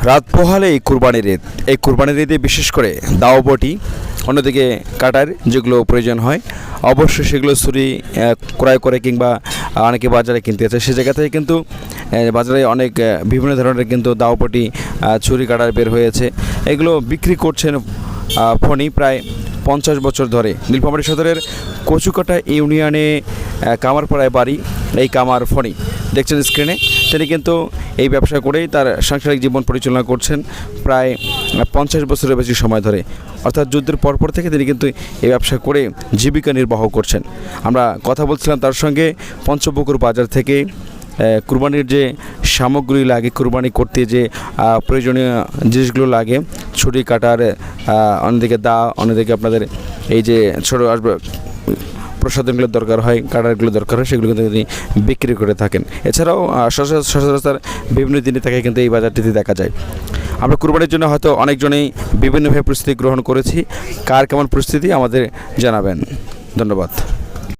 রাত পোহালে এই কুরবানির ঈদে বিশেষ করে দাওবটি, অন্যদিকে কাটার যেগুলো প্রয়োজন হয় অবশ্যই সেগুলো ছুরি ক্রয় করে কিংবা অনেকে বাজারে কিনতে আছে, সে জায়গা থেকে কিন্তু বাজারে অনেক বিভিন্ন ধরনের কিন্তু দাওবটি ছুরি কাটার বের হয়েছে। এগুলো বিক্রি করছেন ফণি প্রায় 50 বছর ধরে। নীলফামারী সদরের কচুকাটা ইউনিয়নে কামারপাড়ায় বাড়ি এই কামার ফণি দেখছেন স্ক্রিনে। তিনি কিন্তু এই ব্যবসা করেই তার সাংসারিক জীবন পরিচালনা করছেন প্রায় 50 বছরের বেশি সময় ধরে, অর্থাৎ যুদ্ধের পরপর থেকে তিনি কিন্তু এই ব্যবসা করে জীবিকা নির্বাহ করছেন। আমরা কথা বলছিলাম তার সঙ্গে পঞ্চপুকুর বাজার থেকে কুরবানির যে সামগ্রী লাগে, কুরবানি করতে যে প্রয়োজনীয় জিনিসগুলো লাগে, ছুরি কাটার, অন্যদিকে দা, অন্যদিকে আপনাদের এই যে ছোটো আসবে প্রসাধনগুলো দরকার হয়, কাটারগুলো দরকার হয়, সেগুলো কিন্তু তিনি বিক্রি করে থাকেন। এছাড়াও সচরাচর বিভিন্ন দিনে তাকে কিন্তু এই বাজারটিতে দেখা যায়। আমরা কুরবানির জন্য হয়তো অনেকজনেই বিভিন্নভাবে প্রস্তুতি গ্রহণ করেছি। কার কেমন প্রস্তুতি আমাদের জানাবেন। ধন্যবাদ।